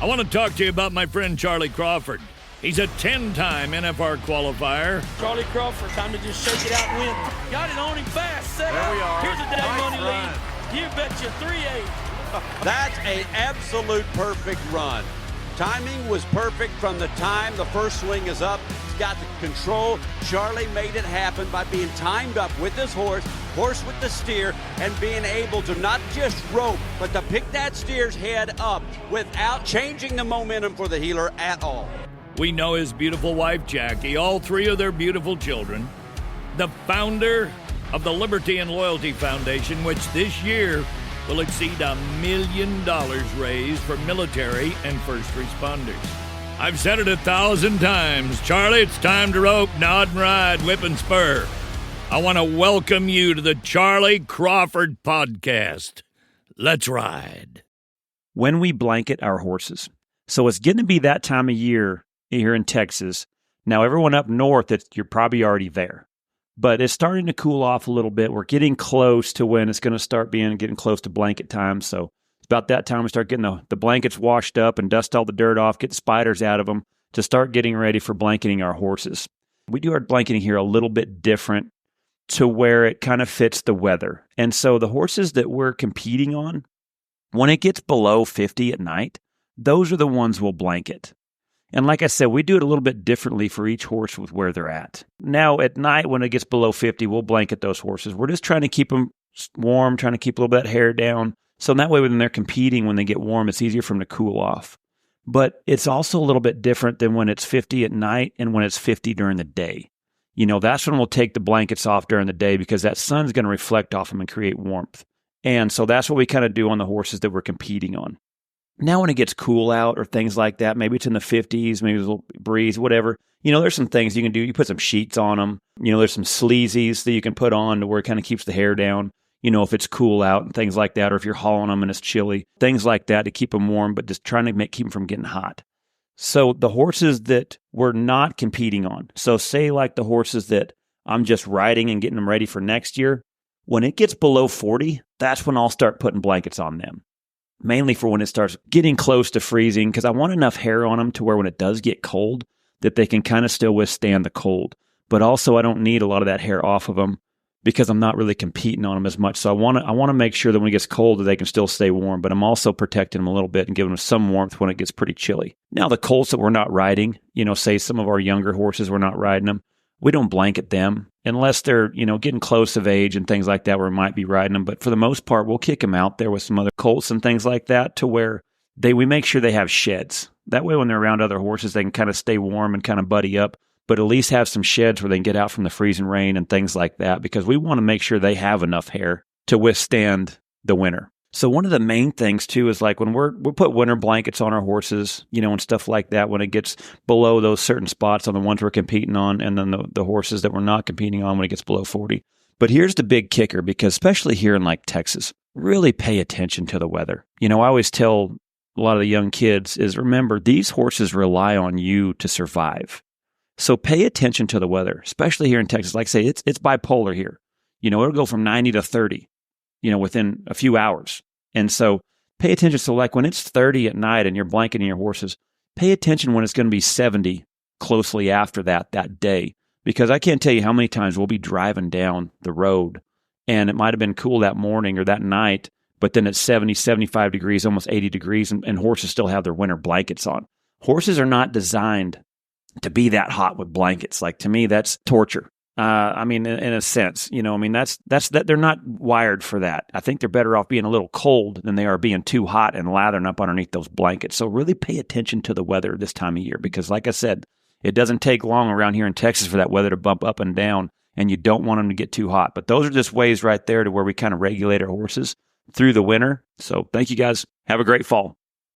I want to talk to you about my friend Charlie Crawford. He's a 10-time NFR qualifier. Charlie Crawford, time to just shake it out and win. Got it on him fast, set there up. We are. Here's a day nice money run. lead. You betcha 3-8. That's an absolute perfect run. Timing was perfect from the time the first swing is up. He's got the control. Charlie made it happen by being timed up with his horse with the steer, and being able to not just rope, but to pick that steer's head up without changing the momentum for the heeler at all. We know his beautiful wife, Jackie, all three of their beautiful children, the founder of the Liberty and Loyalty Foundation, which this year will exceed $1 million raised for military and first responders. I've said it 1,000 times. Charlie, it's time to rope, nod and ride, whip and spur. I want to welcome you to the Charlie Crawford Podcast. Let's ride. When we blanket our horses. So it's getting to be that time of year here in Texas. Now, everyone up north, you're probably already there. But it's starting to cool off a little bit. We're getting close to when it's going to start getting close to blanket time. So it's about that time we start getting the blankets washed up and dust all the dirt off, get the spiders out of them to start getting ready for blanketing our horses. We do our blanketing here a little bit different to where it kind of fits the weather. And so the horses that we're competing on, when it gets below 50 at night, those are the ones we'll blanket. And like I said, we do it a little bit differently for each horse with where they're at. Now, at night, when it gets below 50, we'll blanket those horses. We're just trying to keep them warm, trying to keep a little bit of that hair down. So that way, when they're competing, when they get warm, it's easier for them to cool off. But it's also a little bit different than when it's 50 at night and when it's 50 during the day. You know, that's when we'll take the blankets off during the day because that sun's going to reflect off them and create warmth. And so that's what we kind of do on the horses that we're competing on. Now, when it gets cool out or things like that, maybe it's in the 50s, maybe there's a little breeze, whatever. You know, there's some things you can do. You put some sheets on them. You know, there's some sleazies that you can put on to where it kind of keeps the hair down, you know, if it's cool out and things like that, or if you're hauling them and it's chilly, things like that to keep them warm, but just trying to keep them from getting hot. So the horses that we're not competing on, so say like the horses that I'm just riding and getting them ready for next year, when it gets below 40, that's when I'll start putting blankets on them. Mainly for when it starts getting close to freezing, because I want enough hair on them to where when it does get cold, that they can kind of still withstand the cold. But also I don't need a lot of that hair off of them because I'm not really competing on them as much. So I want to make sure that when it gets cold that they can still stay warm, but I'm also protecting them a little bit and giving them some warmth when it gets pretty chilly. Now the colts that we're not riding, you know, say some of our younger horses, we're not riding them. We don't blanket them unless they're, you know, getting close of age and things like that where we might be riding them. But for the most part, we'll kick them out there with some other colts and things like that to where we make sure they have sheds. That way when they're around other horses, they can kind of stay warm and kind of buddy up, but at least have some sheds where they can get out from the freezing rain and things like that because we want to make sure they have enough hair to withstand the winter. So one of the main things too is like when we put winter blankets on our horses, you know, and stuff like that, when it gets below those certain spots on the ones we're competing on, and then the horses that we're not competing on when it gets below 40. But here's the big kicker, because especially here in like Texas, really pay attention to the weather. You know, I always tell a lot of the young kids is remember, these horses rely on you to survive. So pay attention to the weather, especially here in Texas. Like I say, it's bipolar here. You know, it'll go from 90 to 30, you know, within a few hours. And so pay attention. So like when it's 30 at night and you're blanketing your horses, pay attention when it's going to be 70 closely after that day. Because I can't tell you how many times we'll be driving down the road and it might have been cool that morning or that night, but then it's 70, 75 degrees, almost 80 degrees, and horses still have their winter blankets on. Horses are not designed to be that hot with blankets. Like to me, that's torture. I mean, in a sense, you know, I mean, that's that they're not wired for that. I think they're better off being a little cold than they are being too hot and lathering up underneath those blankets. So really pay attention to the weather this time of year, because like I said, it doesn't take long around here in Texas for that weather to bump up and down, and you don't want them to get too hot. But those are just ways right there to where we kind of regulate our horses through the winter. So thank you guys. Have a great fall.